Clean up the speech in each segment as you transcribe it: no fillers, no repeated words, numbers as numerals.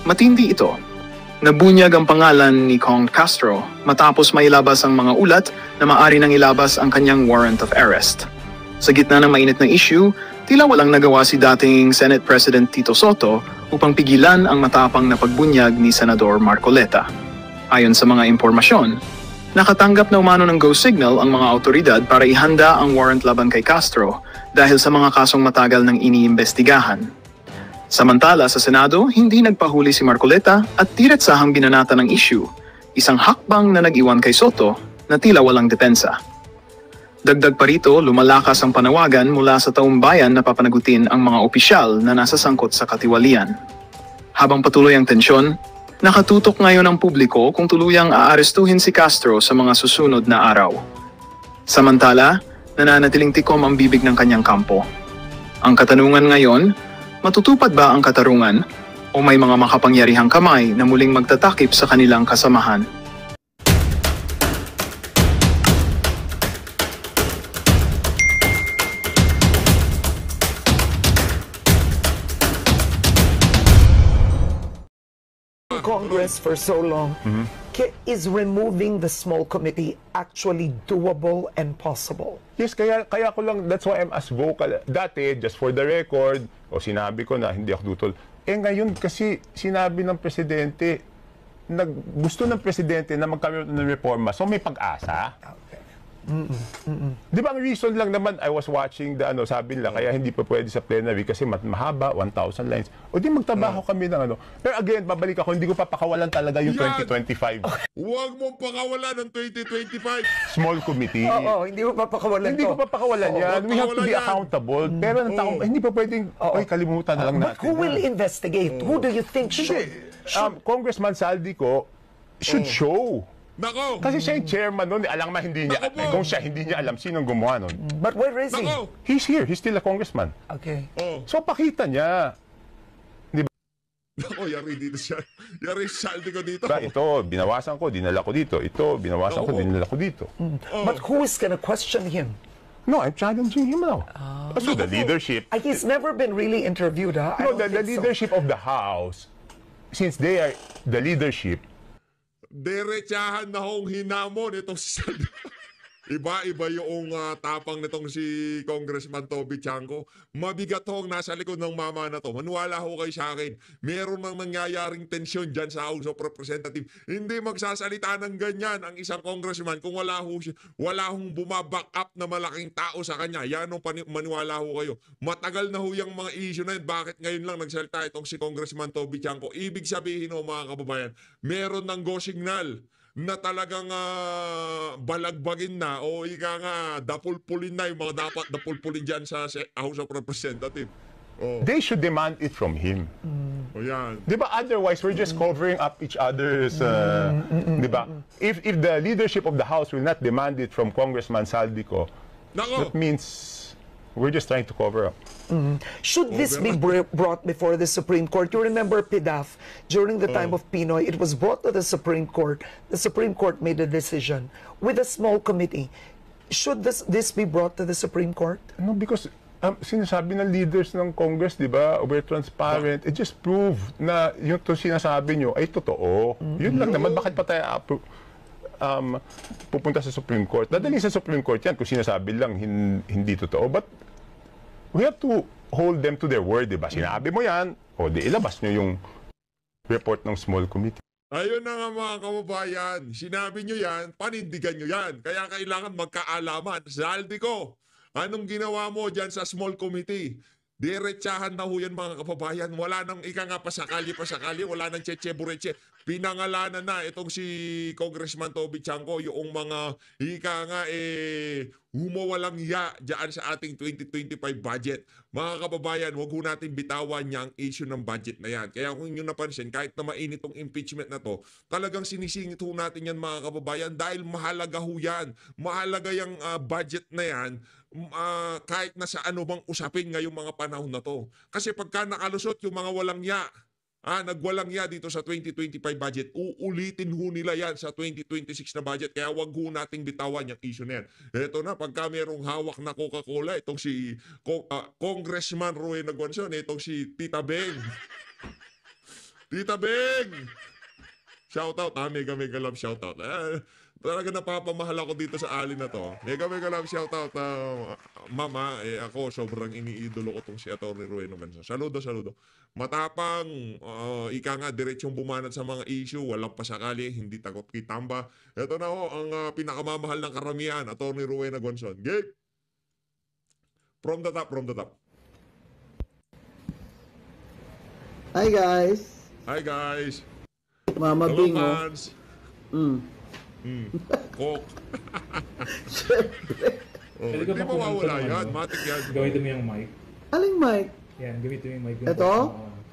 Matindi ito. Nabunyag ang pangalan ni Kong Castro matapos mailabas ang mga ulat na maaari nang ilabas ang kanyang warrant of arrest. Sa gitna ng mainit na issue, tila walang nagawa si dating Senate President Tito Sotto upang pigilan ang matapang na pagbunyag ni Senador Marcoleta. Ayon sa mga impormasyon, nakatanggap na umano ng go signal ang mga awtoridad para ihanda ang warrant laban kay Castro dahil sa mga kasong matagal nang iniimbestigahan. Samantala sa Senado, hindi nagpahuli si Marcoleta at diretsahang binanata ng issue, isang hakbang na nag-iwan kay Sotto na tila walang depensa. Dagdag pa rito, lumalakas ang panawagan mula sa taong bayan na papanagutin ang mga opisyal na nasa sangkot sa katiwalian. Habang patuloy ang tensyon, nakatutok ngayon ang publiko kung tuluyang aarestuhin si Castro sa mga susunod na araw. Samantala, nananatiling tikom ang bibig ng kanyang kampo. Ang katanungan ngayon, matutupad ba ang katarungan o may mga makapangyarihang kamay na muling magtatakip sa kanilang kasamahan? Congress for so long, is removing the small committee actually doable and possible? Yes, kaya ko lang, that's why I'm as vocal. Dati, just for the record, o sinabi ko na hindi ako dutol. Ngayon kasi sinabi ng presidente, gusto ng presidente na magkaroon ng reforma, so may pag-asa. Okay. Di ba ang reason lang naman, I was watching the sabi nila, kaya hindi pa pwede sa plenary kasi mahaba, 1,000 lines. O di magtrabaho kami ng Pero again, babalik ako, hindi ko papakawalan talaga yung 2025. Huwag mong pakawalan ng 2025. Small committee. Oo, hindi mo papakawalan Hindi ko papakawalan yan. We have to be accountable. Pero ng taong, hindi pa pwedeng, kalimutan na lang natin. But who will investigate? Who do you think should? Congressman Saldico should show. Nako! Kasi siya yung chairman nun, alam ma hindi niya, kung siya hindi niya alam sinong gumawa nun. But where is he? Nako! He's here, he's still a congressman. Okay. So pakita niya. Nako, yari dito siya. Yari saldi ko dito. Ito, binawasan ko, dinala ko dito. Ito, binawasan ko, dinala ko dito. But who is gonna question him? No, I'm challenging him now. So the leadership. He's never been really interviewed, huh? No, the leadership of the House, since they are the leadership, Derechahan na hong hinamon itong si Saldi. Iba-iba yung tapang nitong si Congressman Toby Chanco. Mabigat hong nasa likod ng mama na to. Maniwala ho kayo sa akin. Meron mang nangyayaring tensyon dyan sa House of Representatives. Hindi magsasalita ng ganyan ang isang congressman kung wala hong bumaback up na malaking tao sa kanya. Yan ang maniwala ho kayo. Matagal na ho yung mga issue na yun. Bakit ngayon lang nagsalita itong si Congressman Toby Chanco? Ibig sabihin ho mga kababayan, meron ng go signal na talagang balagbagin na o ika nga dapulpulin na yung mga dapat dapulpulin dyan sa House of Representatives. They should demand it from him. O yan. Di ba? Otherwise, we're just covering up each other's, di ba? If the leadership of the House will not demand it from Congressman Saldico, Nako! that means we're just trying to cover up. Should this be brought before the Supreme Court? You remember PDAF, during the time of Pinoy, it was brought to the Supreme Court. The Supreme Court made a decision with a small committee. Should this be brought to the Supreme Court? No, because sinasabi ng leaders ng Congress, di ba, we're transparent. It just prove na yung sinasabi nyo ay totoo. Yun lang naman, bakit pa tayo pupunta sa Supreme Court? Dadali sa Supreme Court yan kung sinasabi lang hindi totoo. But we have to hold them to their word, di ba? Sinabi mo yan, o di ilabas nyo yung report ng small committee. Ayun na nga mga kababayan, sinabi nyo yan, panindigan nyo yan. Kaya kailangan magkaalaman. Saldi ko, anong ginawa mo dyan sa small committee? Diretsahan na ho yan mga kababayan. Wala nang ika nga pasakali, wala nang cheche-bureche. Pinangalanan na itong si Congressman Toby Chanco, yung mga ika nga humawalang ya dyan sa ating 2025 budget. Mga kababayan, huwag ho natin bitawan yung issue ng budget na yan. Kaya kung nyo napansin, kahit na mainit tong impeachment na to, talagang sinisingit ho natin yan mga kababayan dahil mahalaga ho yan. Mahalaga yung budget na yan kahit na sa ano bang usapin ngayong mga panahon na to. Kasi pagka nakalusot yung mga walang ya, nagwalang ya dito sa 2025 budget, uulitin ho nila yan sa 2026 na budget. Kaya wag ho nating bitawan yung issue na yan. Ito na, pagka merong hawak na Coca-Cola, itong si Congressman Roy Naguanson, itong si Tita Beng. Tita Beng! Shoutout, mega love shoutout. Talaga napapamahal ako dito sa ali na to. Mega love shoutout, mama. Ako, sobrang iniidolo ko tong si Atty. Rueno Ganson. Saludo. Matapang, ika nga, diretsong bumanat sa mga issue, walang pasakali, hindi takot kitamba. Ito na ho, ang pinakamamahal ng karamihan, Atty. Rueno Ganson. Game! From the top. Hi guys. Mama Hello, Bingo. fans. Coke. Pwede Hindi ka ba mawawala kumanta ng yan. ano? Matik yan. Gamitin mo yung mic. Aling mic? Yan, gamitin mo yung mic. Ito?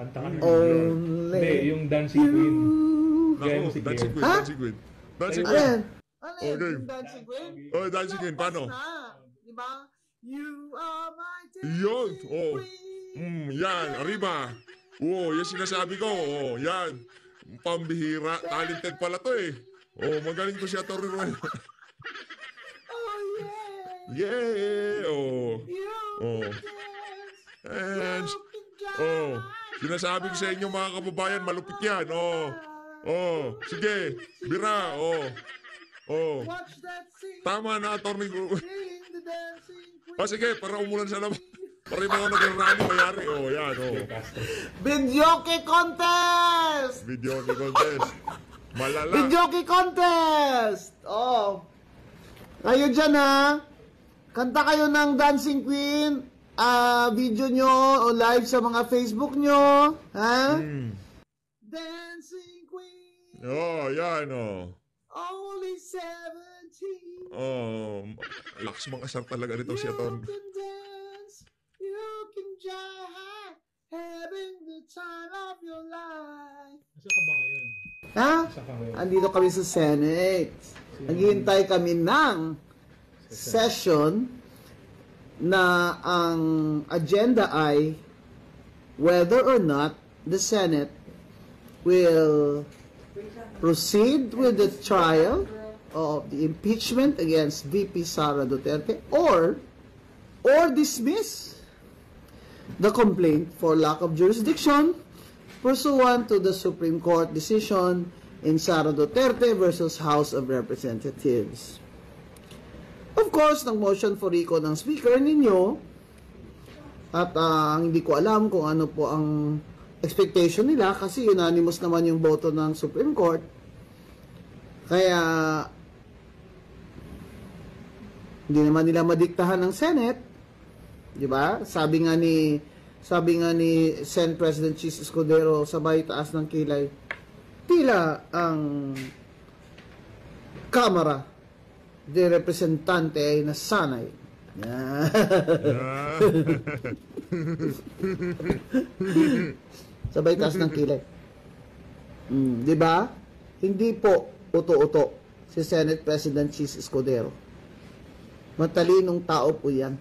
Kanta ka na. Only Hindi, yung Dancing Queen. Gaya mo Naku, si Dancing Claire. Queen. Ha? Dancing Queen. Dancing Alin? Queen. Alin? Okay. Yung Dancing Queen? Oh, Dancing Queen. Paano? Diba? You are my Yun. dancing Oh. queen. Yan. Arriba. Oh, yan sinasabi ko. Oh, yan. Pambihira. Talented pala to eh. Oh, magaling to si Atty. Rueno. Oh yeah. Yeah. Oh. You Oh. can And, dance. oh. Sinasabi ko sa inyo mga kababayan, malupit yan. Oh. Oh. Sige. Bira. Oh. Oh. Watch that scene. Tama na, Atty. Rueno. Sing the dancing queen. Ah, sige, para umulan sa labas. Para yung mga nag-rally, mayari. Oh, yan, oh. Videoke contest! Video contest. Malala. Videoke contest! Oh. Kayo dyan ha. Kanta kayo ng Dancing Queen. Video nyo o live sa mga Facebook nyo. Ha? Dancing Queen. Oh, yan, oh. Only 17. Oh, lakas mga asar talaga nito si You Atty. can dance. You can jive. Having the time of your life. Nasa ka ba ngayon? Ha? Nasa ka ngayon? Andito kami sa Senate. Naghihintay kami ng session na ang agenda ay whether or not the Senate will proceed with the trial of the impeachment against VP Sara Duterte or dismiss the complaint for lack of jurisdiction pursuant to the Supreme Court decision in Sara Duterte versus House of Representatives. Of course, nag-motion for recall ng speaker ninyo at hindi ko alam kung ano po ang expectation nila kasi unanimous naman yung boto ng Supreme Court. Kaya hindi naman nila madiktahan ng Senate, 'di ba? Sabi nga ni Senate President Chis Escudero sabay taas ng kilay, tila ang Kamara de Representante ay nasanay. Sabay taas ng kilay. Di ba? Hindi po uto-uto si Senate President Chis Escudero. Matalinong tao po yan.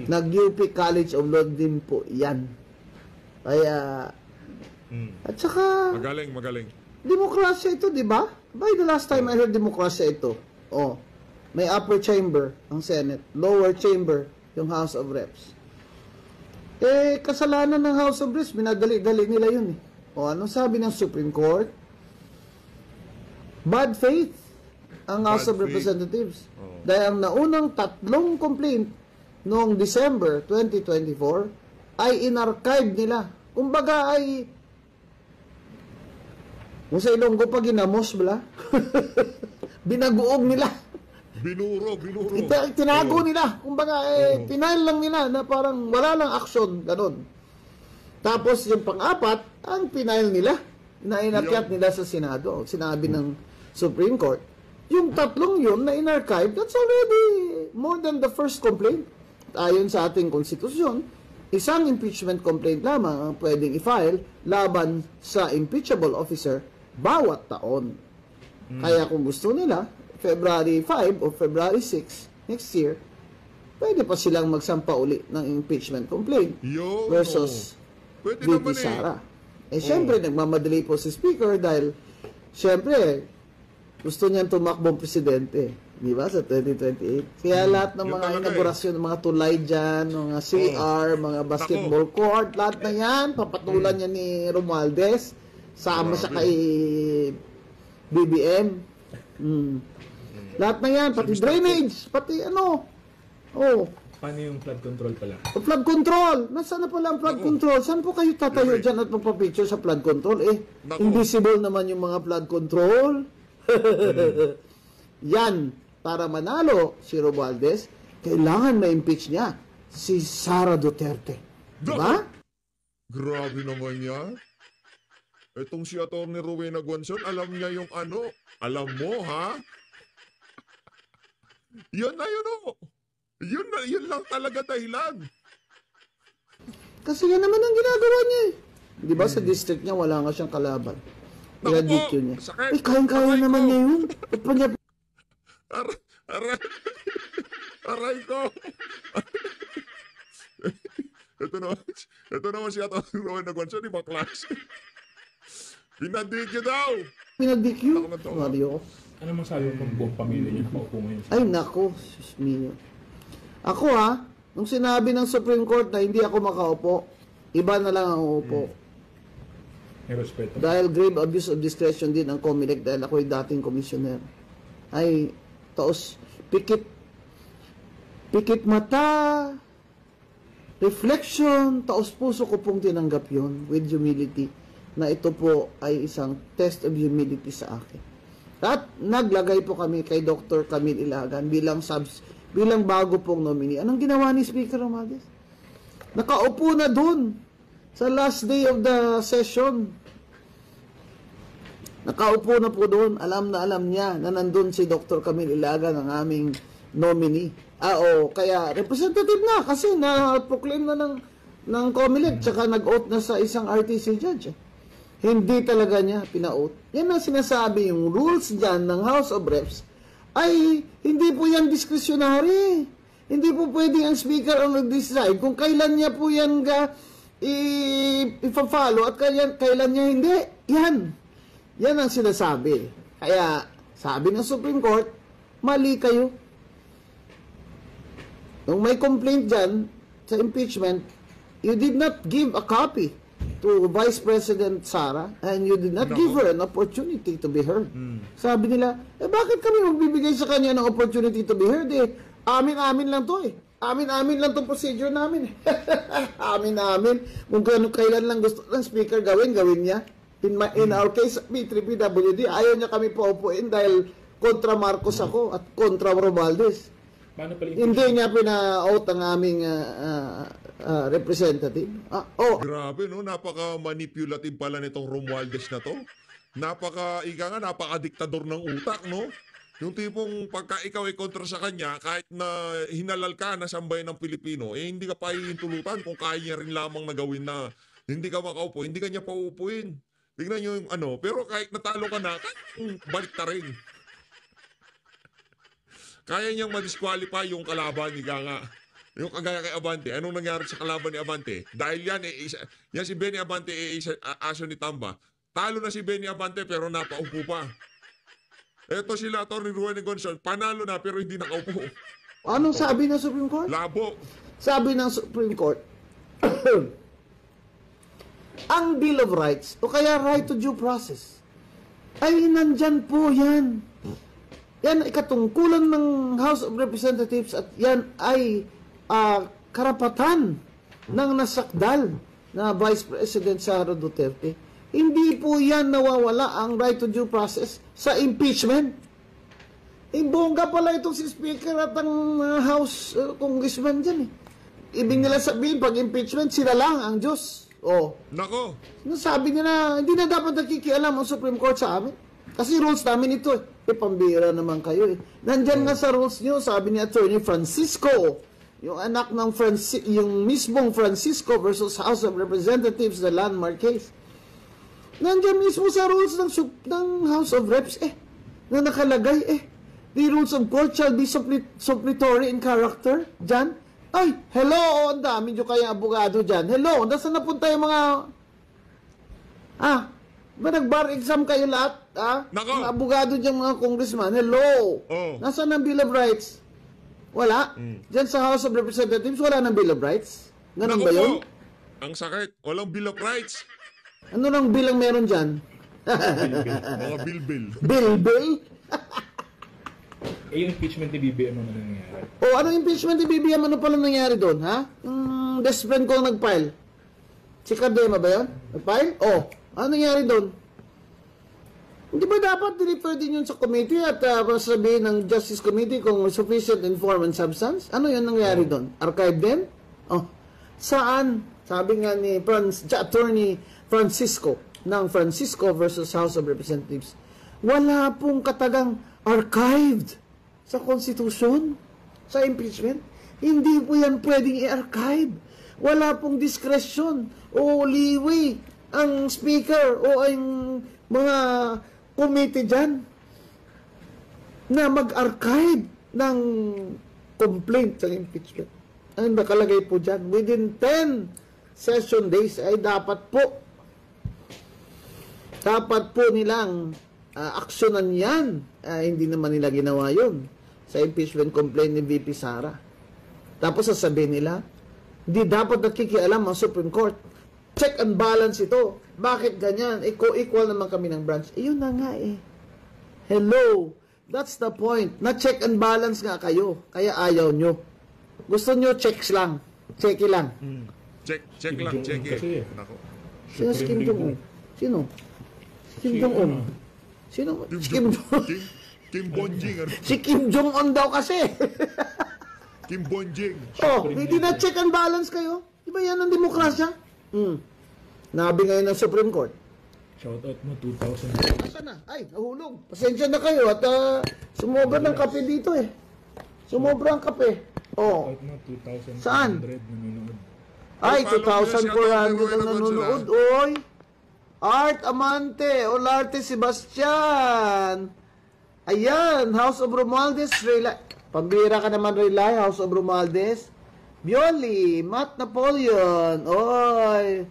Nag-UP College of Law din po yan. Kaya, at saka, Magaling. demokrasya ito, di ba? By the last time I heard demokrasya ito, may upper chamber ang Senate, lower chamber yung House of Reps. Kasalanan ng House of Reps, minadali-dali nila yun eh. Anong sabi ng Supreme Court? Bad faith ang House of Representatives. Dahil ang naunang 3 complaint noong December 2024 ay inarchive nila. Kumbaga ay kung sa Ilonggo pa ginamos bala. Binaguog nila. Binuro. Tinago nila. Kumbaga pinail lang nila na parang wala lang aksyon. Ganon. Tapos yung pang-apat, ang pinail nila. Inainakyat nila sa Senado. Sinabi ng Supreme Court. Yung 3 yun na in-archive, that's already more than the first complaint. Ayon sa ating konstitusyon, isang impeachment complaint lamang ang pwedeng i-file laban sa impeachable officer bawat taon. Kaya kung gusto nila, February 5 o February 6 next year, pwede pa silang magsampa uli ng impeachment complaint versus Pwede VP naman Sara. Siyempre, nagmamadali po si Speaker dahil, siyempre, gusto niyang tumakbong presidente. Di ba? Sa 2028. Kaya lahat ng Yun mga talaga inaugurasyon, ng mga tulay dyan, mga CR, mga basketball court, lahat na yan, papatulan niya ni Romualdez. Sama siya kay BBM. Lahat na yan, pati drainage, pati ano. Oh, Paano yung flood control pala? flood control. Nasaan na pala ang flood control? Saan po kayo tatayo dyan at magpa-picture sa flood control? Naku. Invisible naman yung mga flood control. Yan, para manalo si Romualdez, kailangan ma-impeach niya si Sara Duterte. Diba? Grabe naman yan. Etong si Atty. Rowena Guanzon, alam niya yung ano. Alam mo, ha? Yun na yun, oh. Yun lang talaga dahilan. Kasi yan naman ang ginagawa niya eh. Di ba sa district niya, wala nga siyang kalaban. Kaya Naku po, DQ niya. sakit. Eh, kayang-kaya Aray naman ko. niya yun. Ba't pa niya Aray, aray ko. ito naman si Atty. Rowena Guanzon, ibang klase. Pinadigyo daw. pinag-DQ? Ako na to. Mario. Ano masabi mo kung buong pamilya niya nakaupo ngayon? Ay, nako. Sus mio. Ako nung sinabi ng Supreme Court na hindi ako makaupo, iba na lang ang uupo. May respeto. Dahil grave abuse of discretion din ang COMELEC dahil ako yung dating commissioner. Ay, taos, pikit mata, reflection, taos puso ko pong tinanggap yun with humility na ito po ay isang test of humility sa akin. At naglagay po kami kay Dr. Camille Ilagan bilang bago pong nominee. Anong ginawa ni Speaker Romualdez? Nakaupo na dun sa last day of the session. Nakaupo na po doon. Alam na alam niya na nandun si Dr. Camille Ilagan, ang aming nominee. Kaya representative na kasi na-proclaim na ng COMELEC tsaka nag-oath na sa isang RTC judge. Hindi talaga niya pina-oath. Yan ang sinasabi, yung rules dyan ng House of Reps ay hindi po yan discretionary. Hindi po pwedeng ang speaker ang nag-decide kung kailan niya po yan i-follow at kailan niya hindi. Yan ang sinasabi. Kaya sabi ng Supreme Court, mali kayo. Nung may complaint dyan sa impeachment, you did not give a copy to Vice President Sara and you did not give her an opportunity to be heard. Sabi nila, bakit kami magbibigay sa kanya ng opportunity to be heard? Amin-amin lang to Amin-amin lang itong procedure namin. Amin-amin. Kung kailan lang gusto ng speaker gawin niya. In our case, B3PWD, ayaw niya kami paupuin dahil kontra Marcos ako at kontra Romualdez. Paano pala Hindi niya pina-out ang aming representative. Grabe, no? Napaka-manipulative pala nitong Romualdez na to. Napaka-diktador ng utak, no? Yung tipong pagka ikaw ay kontra sa kanya, kahit na hinalal ka na sambayan ng Pilipino, hindi ka pa ihintulutan kung kaya niya rin lamang na gawin na hindi ka makaupo, hindi ka niya pauupuin. Tignan nyo yung pero kahit natalo ka na, balik ta rin. Kaya niyang ma-disqualify yung kalaban ni Ganga. Yung kagaya kay Abante. Anong nangyari sa kalaban ni Abante? Dahil yan si Benny Abante aso ni Tamba. Talo na si Benny Abante pero napaupo pa. Eto sila, Atty. Rowena Guanzon, panalo na pero hindi nakaupo. Anong sabi ng Supreme Court? Labo. Sabi ng Supreme Court, ang Bill of Rights, o kaya right to due process, ay nandyan po yan. Yan ay katungkulan ng House of Representatives at yan ay karapatan ng nasakdal na Vice President Sara Duterte. Hindi po yan nawawala ang right to due process sa impeachment. Bongga pala itong si Speaker at ang House Congressman dyan eh. Ibig nila sabihin, pag impeachment, sila lang ang Diyos. Nako. Sabi niya na, hindi na dapat nakikialam ang Supreme Court sa amin. Kasi rules namin ito eh. Pambira naman kayo eh. Nandyan nga sa rules niyo, sabi ni Attorney Francisco, yung anak ng yung mismong Francisco versus House of Representatives, the landmark case. Nandyan mismo sa rules ng House of Reps na nakalagay the rules of court shall be suppletory in character. Diyan. Ay, hello, ang dami nyo kayang abogado dyan. Hello, nasa napunta yung mga Ba nag-bar exam kayo lahat? Ha? Nako. Mga abogado diyang mga congressman. Hello! Oh. Nasaan ang Bill of Rights? Wala. Diyan sa House of Representatives, wala ng Bill of Rights. Ganun Naku ba yun? po. Ang sakit. Walang Bill of Rights. Ano lang bill ang meron dyan? Mga bill. Bill? Eh, yung impeachment ni BBM ano nangyayari? O ano impeachment ni BBM? Ano pala nangyari doon, ha? Yung best friend ko ang nag-file. Si Cardema ba yun? Nag-file? O, ano nangyari doon? Hindi ba dapat deliver din yun sa committee at sabihin ng Justice Committee kung sufficient in form and substance? Ano yun nangyari doon? Archive din? Oh, saan? Sabi nga ni Attorney Francisco ng Francisco versus House of Representatives, wala pong katagang archived sa Constitution, sa impeachment. Hindi po yan pwedeng i-archive. Wala pong discretion o leeway ang speaker o ang mga committee dyan na mag-archive ng complaint sa impeachment. Ang nakalagay po dyan, within 10 session days ay dapat po nilang aksyonan yan. Hindi naman nila ginawa yun sa impeachment complaint ni VP Sara. Tapos sasabihin nila, hindi dapat nakikialam ang Supreme Court. Check and balance ito. Bakit ganyan? Equal naman kami ng branch. Yun na nga eh. Hello. That's the point. Na-check and balance nga kayo. Kaya ayaw nyo. Gusto nyo checks lang. Checky lang. Check lang, check Kasi, Nako. Sino si Kim Jong-un? Sino? Kim Jong-un. Sino? Si Kim Jong-un. Kim Bonjing. Si Kim Jong-un daw kasi. Kim Bonjing. Oh, hindi na check and balance kayo. Di ba yan ang demokrasya? Nabi ngayon ng Supreme Court. shoutout mo 2000. Asa na? Ay, nahulog. Pasensya na kayo at sumobra ng kape dito eh. Sumobra ang kape. Oh. Shoutout mo 2,400 Saan? nanonood. Ay, follow mo na si 2,400 ang Atty. Roy nanonood. Oy! Art Amante, Olarte Sebastian. Ayan, House of Romualdez, pambira ka naman, Relay, House of Romualdez. Bioli, Matt Napoleon. Oy!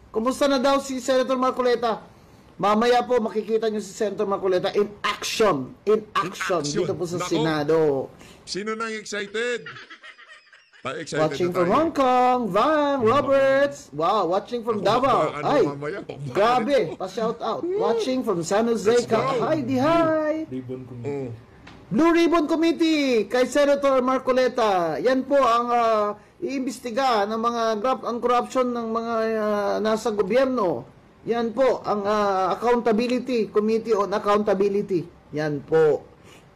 Kumusta na daw si Senator Marcoleta? Mamaya po makikita nyo si Senator Marcoleta in action. In action. Dito po sa Nako. Senado. Sino nang excited? Tayo excited Watching na from tayo. Hong Kong, Van Roberts. Wow, watching from Davao. Ano, Ay, mamaya, grabe. Pa-shout out. Watching from San Jose. Let's go. Hi, di hi. Ribbon ko. Blue Ribbon Committee kay Senator Marcoleta. Yan po ang iimbestiga ng mga ang corruption ng mga nasa gobyerno. Yan po ang Accountability Committee on Accountability. Yan po.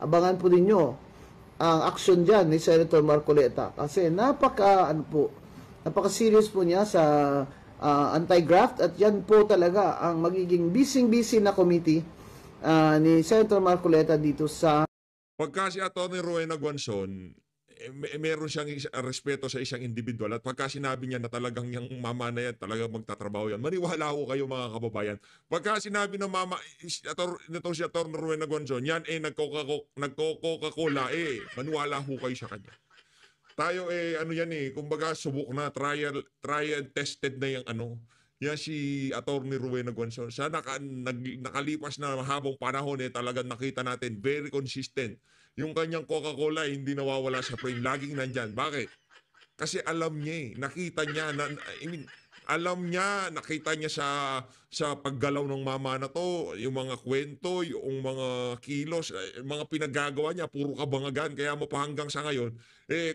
Abangan po ninyo ang action dyan ni Senator Marcoleta. Kasi napaka-serious po niya sa anti-graft at yan po talaga ang magiging busy na committee ni Senator Marcoleta dito sa Pagka si Atty. Rowena Guanzon, meron siyang respeto sa isang individual at pagka sinabi niya na talagang yung mama na yan, talagang magtatrabaho yan, maniwala ko kayo mga kababayan. Pagka sinabi ng mama, itong si Atty. Rowena Guanzon, yan nagko-Coca-Cola, maniwala ko kayo sa kanya. Tayo ano yan kumbaga subok na, trial tested na yung yan si Atty. Rowena Guanzon. Sa nakalipas na mahabang panahon talagang nakita natin very consistent. Yung kanyang Coca-Cola hindi nawawala sa frame. Laging nandyan. Bakit? Kasi alam niya nakita niya, nakita niya sa paggalaw ng mama na to, yung mga kwento, yung mga kilos, mga pinagagawa niya, puro kabangagan. Kaya mapahanggang sa ngayon,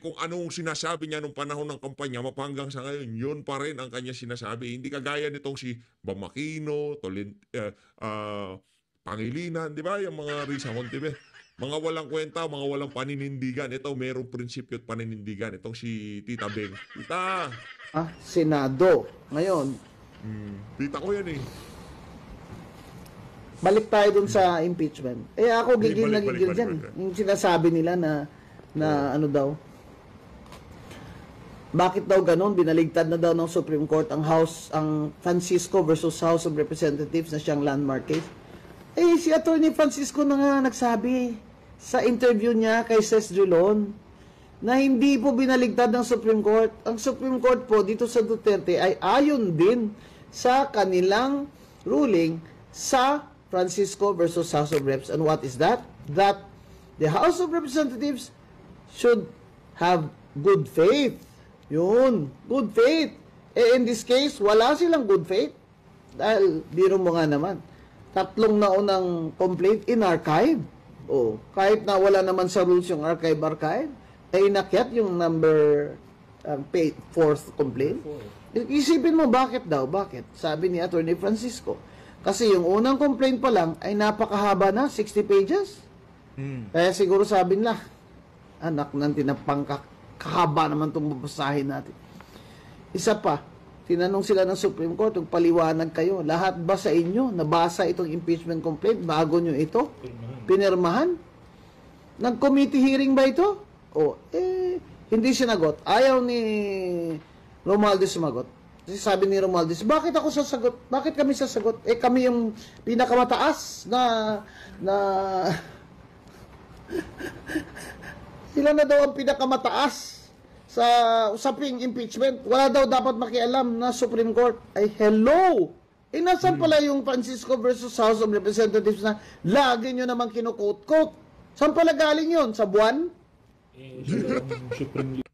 kung anong sinasabi niya nung panahon ng kampanya, mapahanggang sa ngayon, yun pa rin ang kanya sinasabi. Hindi kagaya nitong si Bam Aquino, Pangilinan, di ba? Yung mga Risa Monteve. Mga walang kwenta, mga walang paninindigan. Ito, merong prinsipyo at paninindigan. Itong si Tita Beng. Tita! Senado. Ngayon, Tita ko yan balik tayo dun sa impeachment. Ako gigil na Balik. gigil dyan. Yung sinasabi nila na ano daw. Bakit daw ganon? Binaligtad na daw ng Supreme Court ang Francisco versus House of Representatives na siyang landmark case. Si Attorney Francisco na nga nagsabi sa interview niya kay Ses Drilon na hindi po binaligtad ng Supreme Court. Ang Supreme Court po dito sa Duterte ay ayon din sa kanilang ruling sa Francisco versus House of Reps. And what is that? That the House of Representatives should have good faith. Yun, good faith. In this case, wala silang good faith. Dahil, biro mo nga naman, 3 naunang complaint in archive. Kahit na wala naman sa rules yung archive, ay inakyat yung number 4th complaint. Isipin mo, bakit daw? Bakit? Sabi ni Attorney Francisco. Kasi yung unang complaint pa lang ay napakahaba na, 60 pages. Kaya siguro sabi nila, anak ng tinapang kahaba naman itong babasahin natin. Isa pa, tinanong sila ng Supreme Court, kung paliwanag kayo, lahat ba sa inyo nabasa itong impeachment complaint bago nyo ito pinirmahan? Nag-committee hearing ba ito? Hindi sinagot. Ayaw ni Romualdez sumagot. Kasi sabi ni Romualdez, bakit ako sasagot? Bakit kami sasagot? Kami yung pinakamataas na sila na daw ang pinakamataas sa usaping impeachment. Wala daw dapat makialam na Supreme Court. Ay, hello! Nasaan pala yung Francisco versus House of Representatives na lagi nyo naman kinukot-kot? Saan pala galing yun? Sa buwan? Siya ang Supreme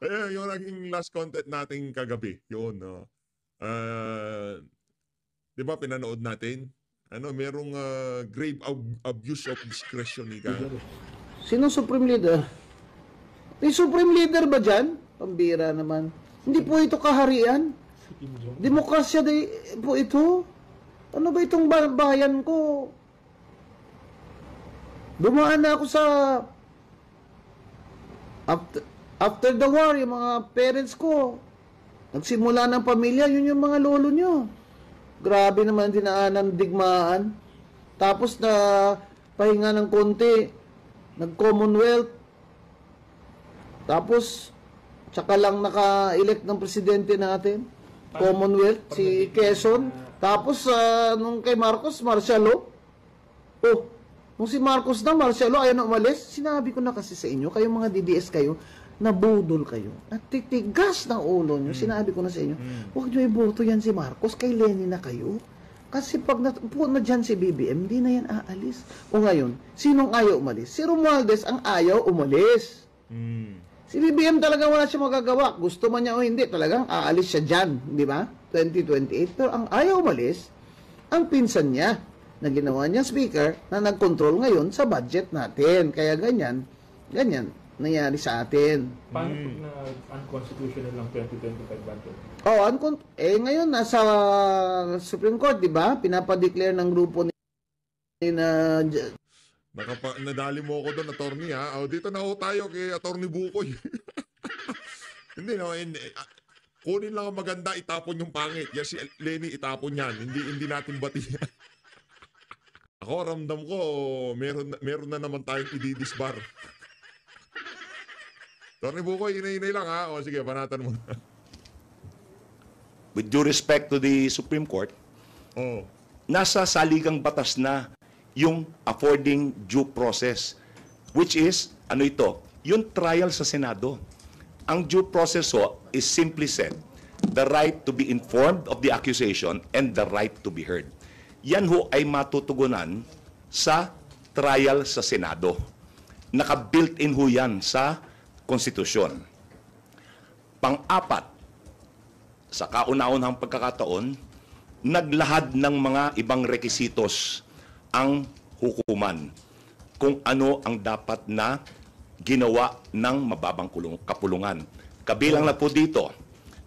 Yung naging last content natin kagabi, yun. Di ba pinanood natin? Merong grave abuse of discretion ni Ka. Sino Supreme Leader? May Supreme Leader ba dyan? Pambira naman. Hindi po ito kaharian. Demokrasya po ito. Ano ba itong bayan ko? Dumaan na ako sa after the war, yung mga parents ko nagsimula ng pamilya, yun yung mga lolo nyo. Grabe naman dinaanan digmaan. Tapos na pahinga ng konti, nag-Commonwealth. Tapos tsaka lang naka-elect ng presidente natin. Commonwealth, si Quezon. Tapos nung kay Marcos, martial law. Nung si Marcos na martial law, ayaw na umalis. Sinabi ko na kasi sa inyo, kayong mga DDS kayo, nabudol kayo. Natitigas ng ulo nyo. Sinabi ko na sa inyo, huwag nyo iboto yan si Marcos, kay Lenny na kayo. Kasi pag napupo na dyan si BBM, hindi na yan aalis. O ngayon, sinong ayaw umalis? Si Romualdez ang ayaw umalis. Si BBM talaga wala siya magagawa. Gusto man niya o hindi, talagang aalis siya dyan. Di ba? 2028. Pero ang ayaw umalis, ang pinsan niya na ginawa niya speaker na nag-control ngayon sa budget natin. Kaya ganyan nangyari sa atin. Paano pag na-unconstitutional lang 2025 budget? Ngayon nasa Supreme Court, di ba? Pinapadeclare ng grupo ni na Nadali mo ako doon, attorney ha. Dito na tayo kay Attorney Bukoy. Hindi kunin lang ang maganda, itapon yung pangit. Yan si Lenny, itapon yan. Hindi natin batihan. Ako, ramdam ko, meron na naman tayong ididisbar. Attorney Bukoy, inay lang ha. Sige, panatan mo na. With due respect to the Supreme Court, nasa saligang batas na yung affording due process, which is, yung trial sa Senado. Ang due process is simply said, the right to be informed of the accusation and the right to be heard. Yan ay matutugunan sa trial sa Senado. Naka-built-in yan sa konstitusyon. Pang-apat, sa kauna-unahang pagkakataon, naglahad ng mga ibang rekisitos ang hukuman kung ano ang dapat na ginawa ng mababang kapulungan. Kabilang na po dito,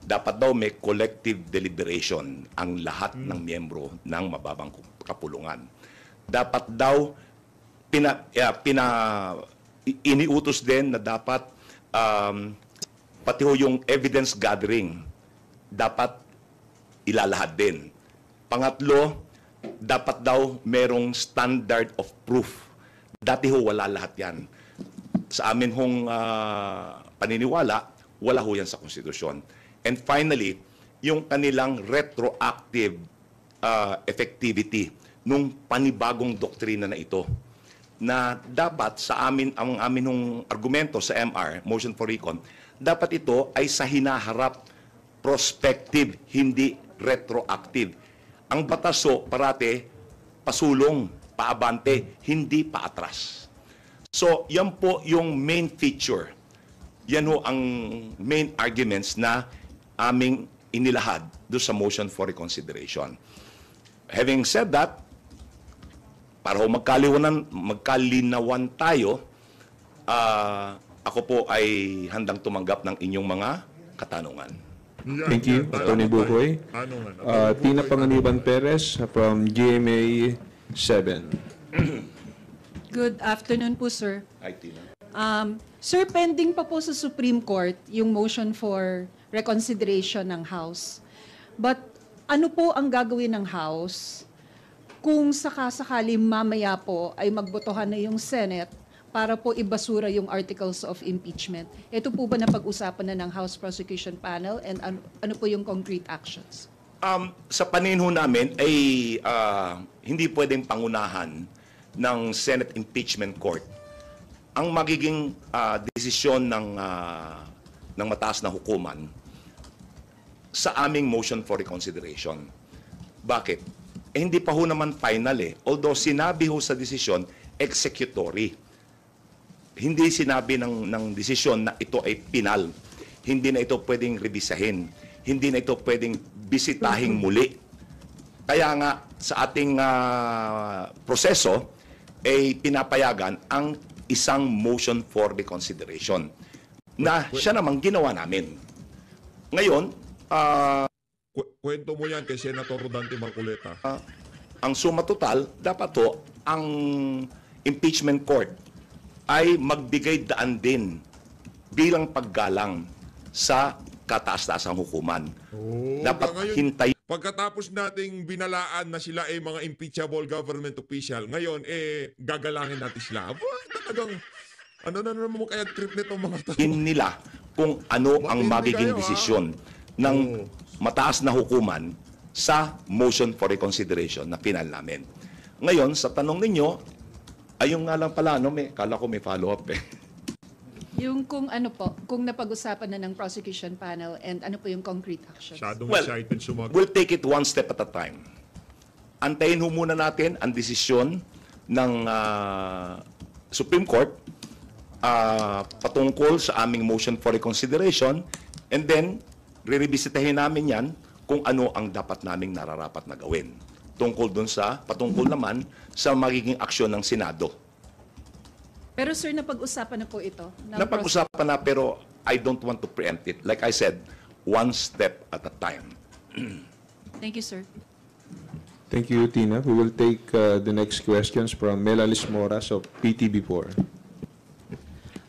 dapat daw may collective deliberation ang lahat ng miyembro ng mababang kapulungan. Dapat daw iniutos din na dapat pati yung evidence gathering dapat ilalahad din. Pangatlo, dapat daw merong standard of proof. Dati wala lahat yan. Sa amin paniniwala, wala yan sa konstitusyon. And finally, yung kanilang retroactive effectivity nung panibagong doktrina na ito, na dapat sa amin, ang amin argumento sa MR, motion for recon, dapat ito ay sa hinaharap, prospective, hindi retroactive. Ang batas so parate pasulong, paabante, hindi paatras. So, yan po yung main feature. Yan ho ang main arguments na aming inilahad do sa motion for reconsideration. Having said that, para ho magkalinawan tayo, ako po ay handang tumanggap ng inyong mga katanungan. Thank you, Attorney Bukoy. Tina Panganiban Perez from GMA 7. Good afternoon po, sir. Ay, Tina. Sir, pending pa po sa Supreme Court yung motion for reconsideration ng House. But ano po ang gagawin ng House kung sakasakali mamaya po ay magbotohan na yung Senate para po ibasura yung articles of impeachment? Ito po ba napag-usapan na ng House Prosecution Panel and ano po yung concrete actions? Sa paninho namin ay hindi pwedeng pangunahan ng Senate Impeachment Court ang magiging desisyon ng mataas na hukuman sa aming motion for reconsideration. Bakit? Hindi pa ho naman final eh. Although sinabi ho sa desisyon, executory. Hindi sinabi ng desisyon na ito ay pinal. Hindi na ito pwedeng rebisahin. Hindi na ito pwedeng bisitahing muli. Kaya nga sa ating proseso ay pinapayagan ang isang motion for reconsideration na siya namang ginawa namin. Ngayon, Kwento mo yan kay Senator Rodante Marcoleta. ang suma total, dapat to, ang impeachment court ay magbigay daan din bilang paggalang sa kataas-taasang hukuman. Dapat ngayon, hintay. Pagkatapos nating binalaan na sila ay mga impeachable government official, ngayon gagalangin natin sila. Talagang ano na naman kaya trip nitong mga tao? Nila kung ano ang magiging desisyon ng mataas na hukuman sa motion for reconsideration na final namin. Ngayon, sa tanong ninyo, ayun nga lang pala, kala ko may follow-up eh. Yung kung ano po, kung napag-usapan na ng prosecution panel and ano po yung concrete actions? Masyadong Well, excited sumagot. we'll take it one step at a time. Antayin ho muna natin ang desisyon ng Supreme Court patungkol sa aming motion for reconsideration, and then re-revisitahin namin yan kung ano ang dapat naming nararapat na gawin. Patungkol naman sa magiging aksyon ng Senado. Pero sir, napag-usapan na po ito? Napag-usapan na, pero I don't want to preempt it. Like I said, one step at a time. Thank you, sir. Thank you, Tina. We will take the next questions from Melalis Moras of PTB4.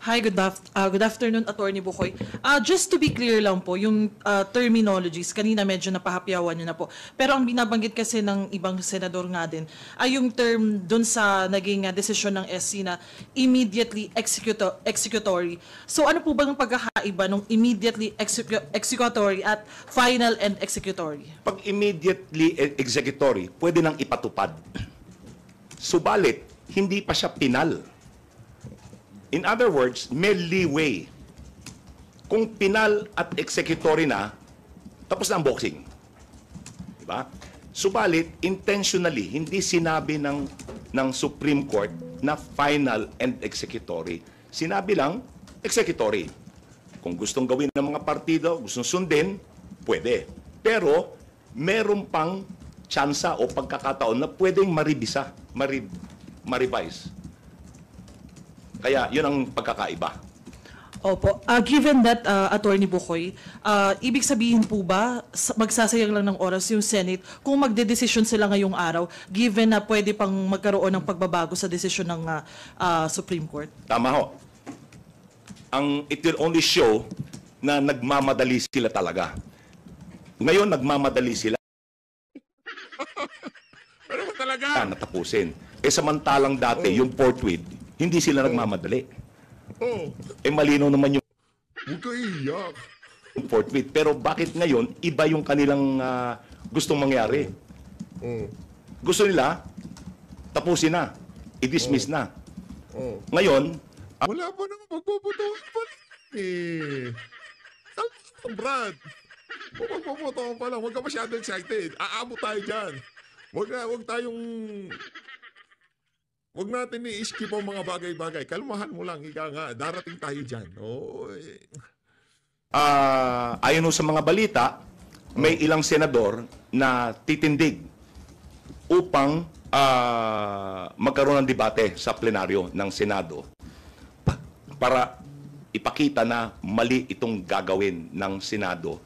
Hi, good afternoon, Attorney Bukoy. Just to be clear lang po, yung terminologies, kanina medyo napahapyawan nyo na po. Pero ang binabanggit kasi ng ibang senador nga din, ay yung term dun sa naging desisyon ng SC na immediately executory. So ano po bang pagkakaiba ng immediately executory at final and executory? Pag immediately executory, pwede nang ipatupad. Subalit, hindi pa siya pinal. In other words, may leeway. Kung pinal at executory na, tapos na ang boxing. Diba? Subalit, intentionally, hindi sinabi ng Supreme Court na final and executory. Sinabi lang, executory. Kung gustong gawin ng mga partido, gustong sundin, pwede. Pero, meron pang tsansa o pagkakataon na pwedeng ma-revise. Kaya, yun ang pagkakaiba. Opo. Given that, Attorney Bukoy, ibig sabihin po ba, magsasayang lang ng oras yung Senate kung magdedesisyon sila ngayong araw, given na pwede pang magkaroon ng pagbabago sa desisyon ng Supreme Court? Tama ho. It will only show na nagmamadali sila talaga. Ngayon, nagmamadali sila. Pero talaga? Natapusin. Samantalang dati, yung forthwith, hindi sila nagmamadali. Malinaw naman yung Huwag ka iyak. forthwith. Pero bakit ngayon, iba yung kanilang gustong mangyari? Gusto nila, tapusin na. I-dismiss na. Ngayon, Wala pa naman magbubutuhan pa. Brad. Magpapotohan pa lang. Huwag ka masyado excited. Aabot tayo dyan. Huwag natin i-skip ang mga bagay-bagay. Kalmahan mo lang, ika nga. Darating tayo dyan. Ayon ho sa mga balita, may ilang senador na titindig upang magkaroon ng debate sa plenaryo ng Senado para ipakita na mali itong gagawin ng Senado.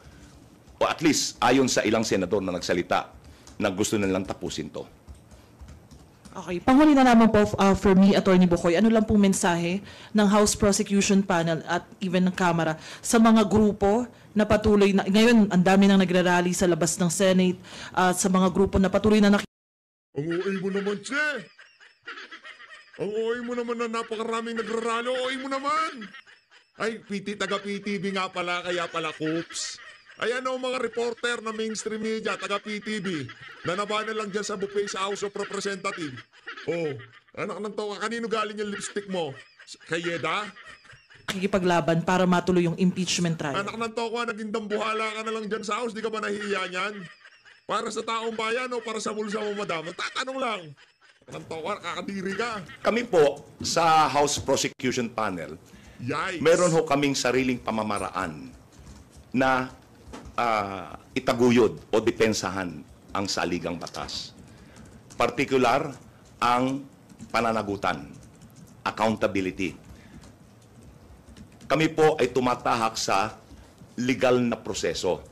O at least, ayon sa ilang senador na nagsalita, na gusto nilang tapusin to. Okay. Panghuli na naman po for me, Attorney Bukoy, ano lang pong mensahe ng House Prosecution Panel at even ng Kamara sa mga grupo na patuloy na, ngayon ang dami nang nagrarally sa labas ng Senate, sa mga grupo na patuloy na Ang OA mo naman, Che! Ang OA mo naman na napakaraming nagrarally. OA mo naman! Ay, taga-PTV nga pala, kaya pala, Coops. Ayan o mga reporter na mainstream media, taga-PTV, na nabana lang dyan sa buffet sa House of Representatives. Oh, anak ng toka, kanino galing yung lipstick mo? Kay Yeda? nakikipaglaban para matuloy yung impeachment trial. Anak ng toka, naging dambuhala ka na lang dyan sa House, di ka ba nahihiya niyan? Para sa taong bayan o para sa bulsa mo, madam? Tatanong lang. Ng toka, kakadiri ka. Kami po sa House Prosecution Panel, Yikes. meron ho kaming sariling pamamaraan na itaguyod o depensahan ang saligang batas. Partikular, ang pananagutan, accountability. Kami po ay tumatahak sa legal na proseso.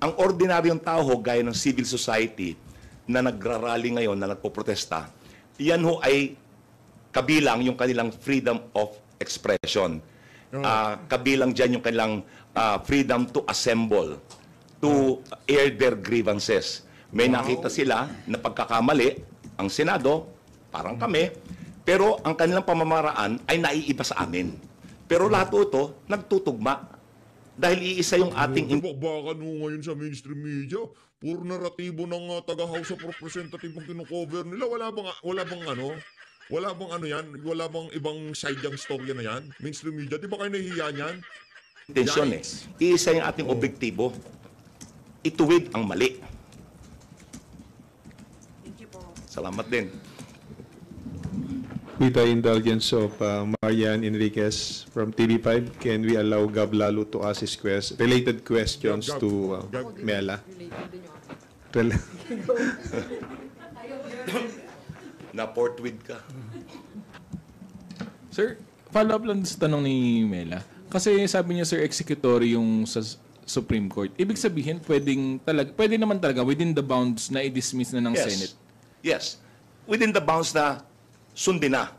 Ang ordinaryong tao, gaya ng civil society na nagrarally ngayon, na nagpoprotesta, yan ho ay kabilang yung kanilang freedom of expression. Kabilang dyan yung kanilang freedom to assemble, to air their grievances. May nakita sila na pagkakamali, ang Senado, parang kami, pero ang kanilang pamamaraan ay naiiba sa amin. Pero lahat ito, nagtutugma. Dahil iisa yung ating... Baka ngayon sa mainstream media, puro naratibo ng taga-House of Representatives ang kinocover nila. Wala bang ano yan? Wala bang ibang side yung storya na yan? Mainstream media, di ba kayo nahihiya niyan? Intensyon eh. Iisa yung ating objektibo. Ituwid ang mali. Salamat din. With the indulgence of Marian Enriquez from TV5, can we allow Gab Lalo to ask his related questions to Mela? Na-portwid ka. Sir, follow up lang sa tanong ni Mela. Kasi sabi niya, sir, executory yung sa Supreme Court. Ibig sabihin, pwede naman talaga within the bounds na i-dismiss na ng Senate. Yes. Within the bounds na sundin na.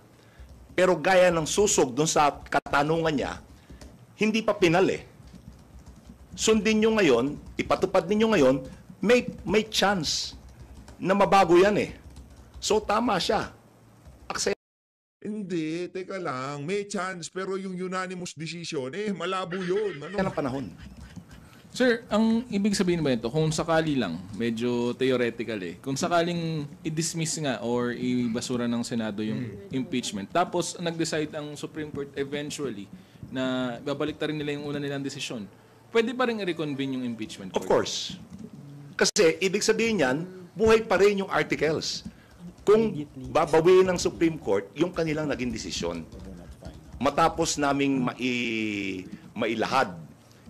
Pero gaya ng susog doon sa katanungan niya, hindi pa pinal eh. Sundin nyo ngayon, ipatupad ninyo ngayon, may chance na mabago yan eh. So tama siya. Hindi, teka lang. May chance, pero yung unanimous decision, malabo yun. Yan ang panahon. Sir, ang ibig sabihin ba ito, kung sakali lang, medyo theoretical eh, kung sakaling i-dismiss nga or ibasura ng Senado yung impeachment, tapos nag-decide ang Supreme Court eventually na babalik ta rin nila yung una nilang desisyon, pwede pa rin i-reconvene yung impeachment court? Of course. Kasi ibig sabihin yan, buhay pa rin yung articles. Kung babawiin ng Supreme Court yung kanilang naging desisyon, matapos naming mailahad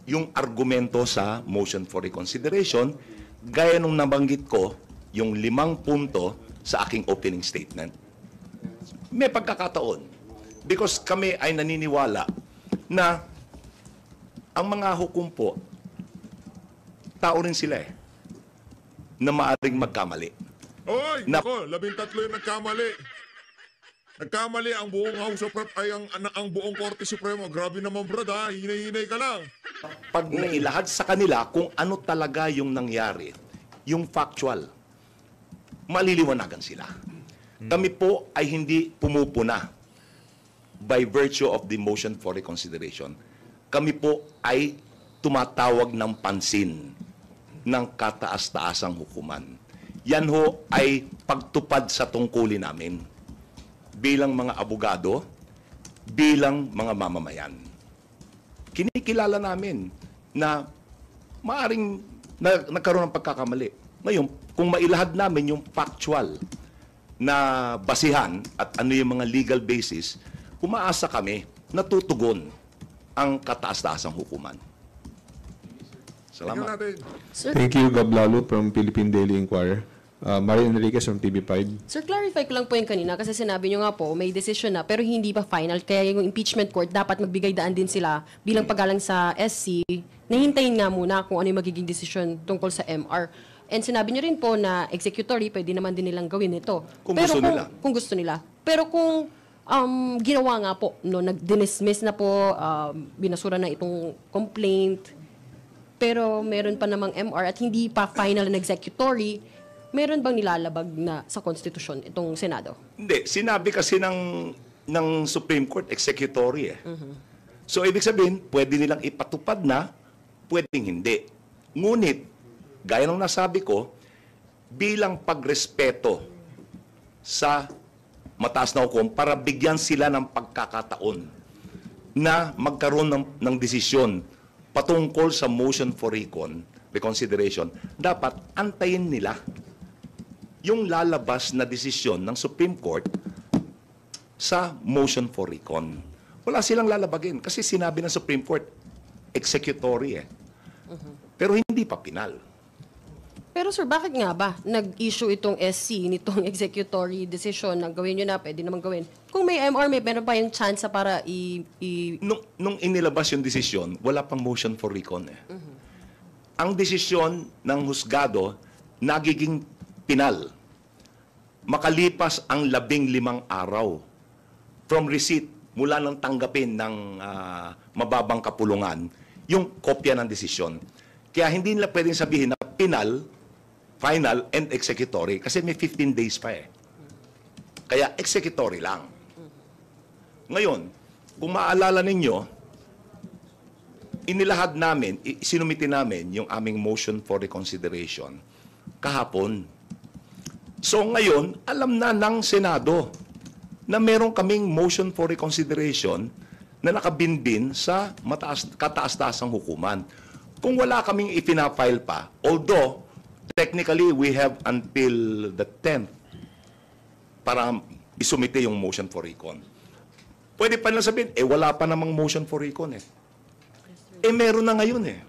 yung argumento sa motion for reconsideration, gaya nung nabanggit ko, yung 5 punto sa aking opening statement. May pagkakataon. Because kami ay naniniwala na ang mga hukom po, tao rin sila eh, na maaring magkamali. Oy, nako, 13 yung nagkamali. Nagkamali ang buong House of Rep, ay ang buong Korte Supremo. Grabe naman, brad, ha? Hinay-hinay ka lang. Pag nailahad sa kanila kung ano talaga yung nangyari, yung factual, maliliwanagan sila. Kami po ay hindi pumupuna by virtue of the motion for reconsideration. Kami po ay tumatawag ng pansin ng kataas-taasang hukuman. Yan ho ay pagtupad sa tungkulin namin bilang mga abogado, bilang mga mamamayan. Kinikilala namin na maaring nagkaroon ng pagkakamali. Ngayon, kung mailahad namin yung factual na basihan at ano yung mga legal basis, umaasa kami na tutugon ang kataas-taasang hukuman. Tingnan Salamat. natin. Thank you, Gab Lalo from Philippine Daily Inquirer. Marian Enriquez from TV5. Sir, clarify ko lang po yung kanina kasi sinabi nyo nga po, may decision na pero hindi pa final. Kaya yung impeachment court, dapat magbigay daan din sila bilang paggalang sa SC. Nahintayin nga muna kung ano yung magiging decision tungkol sa MR. And sinabi nyo rin po na executory, pwede naman din nilang gawin ito. Kung gusto nila. Kung gusto nila. Pero kung ginawa nga po, no, nag-dismiss na po, binasura na itong complaint, pero meron pa namang MR at hindi pa final and executory, meron bang nilalabag na sa konstitusyon itong Senado? Hindi. Sinabi kasi ng Supreme Court, executory eh. So, ibig sabihin, pwede nilang ipatupad na, pwedeng hindi. Ngunit, gaya ng nasabi ko, bilang pagrespeto sa mataas na hukom para bigyan sila ng pagkakataon na magkaroon ng desisyon patungkol sa motion for reconsideration, dapat antayin nila yung lalabas na desisyon ng Supreme Court sa motion for recon. Wala silang lalabagin kasi sinabi ng Supreme Court, executory eh. Pero hindi pa pinal. Pero sir, bakit nga ba nag-issue itong SC nitong executory decision na gawin nyo na, pwede naman gawin? Kung may MR, may meron pa yung chance para Nung inilabas yung desisyon, wala pang motion for recon eh. Ang desisyon ng husgado nagiging pinal makalipas ang 15 araw from receipt mula nang tanggapin ng mababang kapulungan yung kopya ng desisyon. Kaya hindi nila pwedeng sabihin na pinal, final, and executory kasi may 15 days pa eh. Kaya executory lang. Ngayon, kung maaalala ninyo, inilahad namin, sinumiti namin yung aming motion for reconsideration kahapon. So ngayon, alam na ng Senado na meron kaming motion for reconsideration na nakabinbin sa kataas-taasang hukuman. Kung wala kaming ipina-file pa, although technically we have until the 10th para isumite yung motion for recon. Pwede pa lang sabihin, wala pa namang motion for recon eh. Meron na ngayon eh.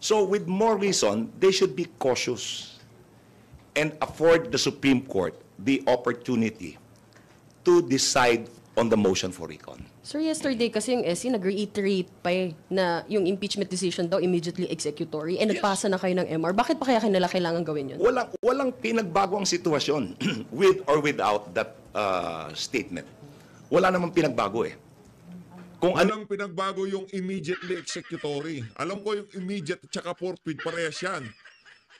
So with more reason, they should be cautious and afford the Supreme Court the opportunity to decide on the motion for recon. Sir, yesterday kasi yung SC nag-reiterate pa na yung impeachment decision daw immediately executory and nagpasa na kayo ng MR. Bakit pa kaya nila kailangan gawin yun? Walang pinagbago ang sitwasyon with or without that statement. Wala namang pinagbago eh. Kung anong pinagbago yung immediately executory. Alam ko yung immediate at saka forthwith, parehas yan.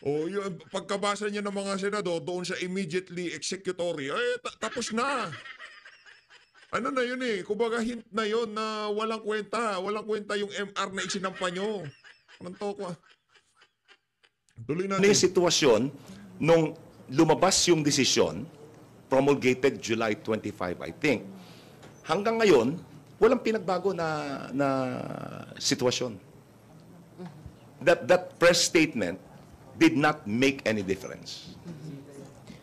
O yung pagkabasa niya ng mga senador doon sa immediately executory, tapos na. Ano na yun eh, kumbaga hint na yun na walang kwenta yung MR na isinampa nyo. Anong toko? Tuloy natin. Ano yung sitwasyon nung lumabas yung desisyon, promulgated July 25, I think. Hanggang ngayon, walang pinagbago na sitwasyon. That press statement did not make any difference.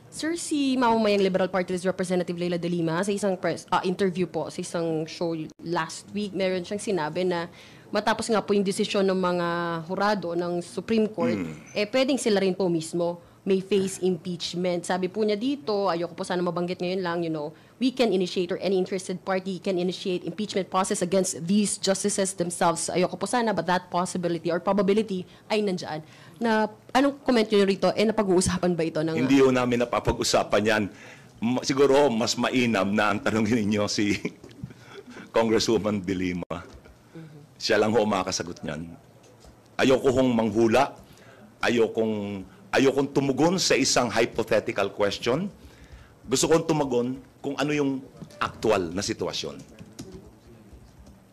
Sir, si mamamayang Liberal Party List Representative Leila De Lima sa isang interview po sa isang show last week, meron siyang sinabi na matapos nga po yung desisyon ng mga hurado ng Supreme Court, pwedeng sila rin po mismo may face impeachment. Sabi po niya dito, ayoko po sana mabanggit ngayon lang, we can initiate or any interested party can initiate impeachment process against these justices themselves. Ayoko po sana, but that possibility or probability ay nandyan. Na, anong comment nyo rito? Napag-uusapan ba ito? Hindi ho namin napapag-usapan yan. Siguro mas mainam na ang tanongin ninyo si Congresswoman De Lima. Siya lang ho makakasagot niyan. Ayoko hong manghula. Ayokong tumugon sa isang hypothetical question. Gusto kong tumugon kung ano yung actual na sitwasyon.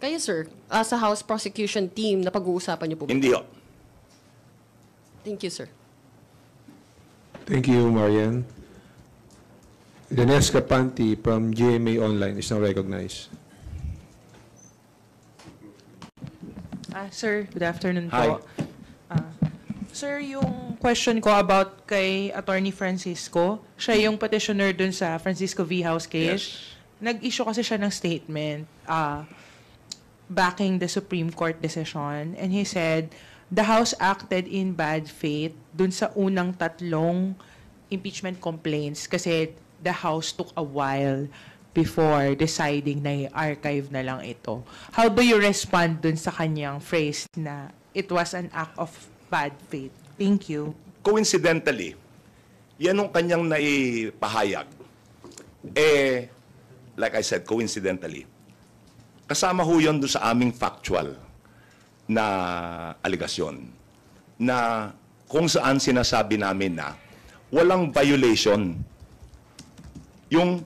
Kayo, sir, sa House Prosecution Team, napag-uusapan niyo po ba? Hindi ho. Thank you, sir. Thank you, Marian. Ganesh Kapanti from GMA Online is now recognized. Sir, good afternoon Hi. po. Sir, yung question ko about kay Attorney Francisco, siya yung petitioner dun sa Francisco V. House case. Nag-issue kasi siya ng statement backing the Supreme Court decision, and he said, the House acted in bad faith dun sa unang 3 impeachment complaints kasi the House took a while before deciding na i-archive na lang ito. How do you respond dun sa kanyang phrase na it was an act of bad faith? Thank you. Coincidentally, yan ang kanyang naipahayag. Like I said, coincidentally, kasama ho yun doon sa aming factual na aligasyon na kung saan sinasabi namin na walang violation yung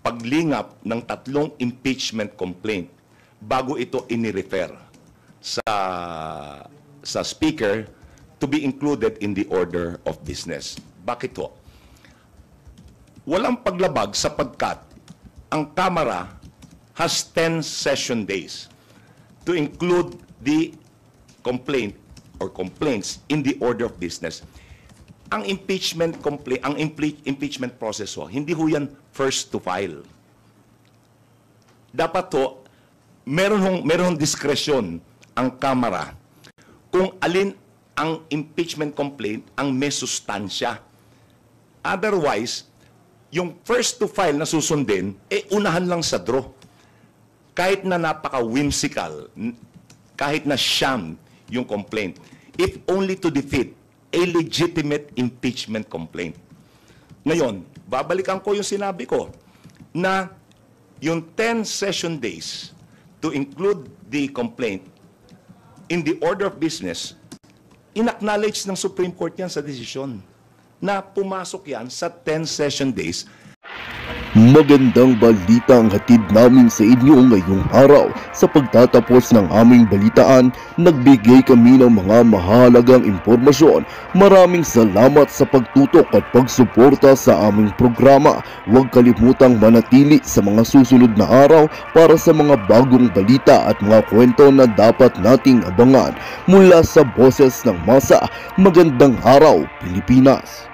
paglingap ng 3 impeachment complaint bago ito inirefer sa speaker to be included in the order of business. Bakit ho? Walang paglabag sapagkat ang Kamara has 10 session days to include the complaint or complaints in the order of business. Ang impeachment complaint, ang impeachment process ho, hindi ho yan first to file. Dapat ho, meron diskresyon ang Kamara kung alin ang impeachment complaint ang may sustansya. Otherwise, yung first to file na susundin, unahan lang sa draw. Kahit na napaka-whimsical, kahit na sham yung complaint, if only to defeat a legitimate impeachment complaint. Ngayon, babalikan ko yung sinabi ko na yung 10 session days to include the complaint in the order of business, in-acknowledge ng Supreme Court yan sa desisyon na pumasok yan sa 10 session days. Magandang balita ang hatid namin sa inyo ngayong araw. Sa pagtatapos ng aming balitaan, nagbigay kami ng mga mahalagang impormasyon. Maraming salamat sa pagtutok at pagsuporta sa aming programa. Huwag kalimutang manatili sa mga susunod na araw para sa mga bagong balita at mga kwento na dapat nating abangan. Mula sa Boses ng Masa, magandang araw, Pilipinas!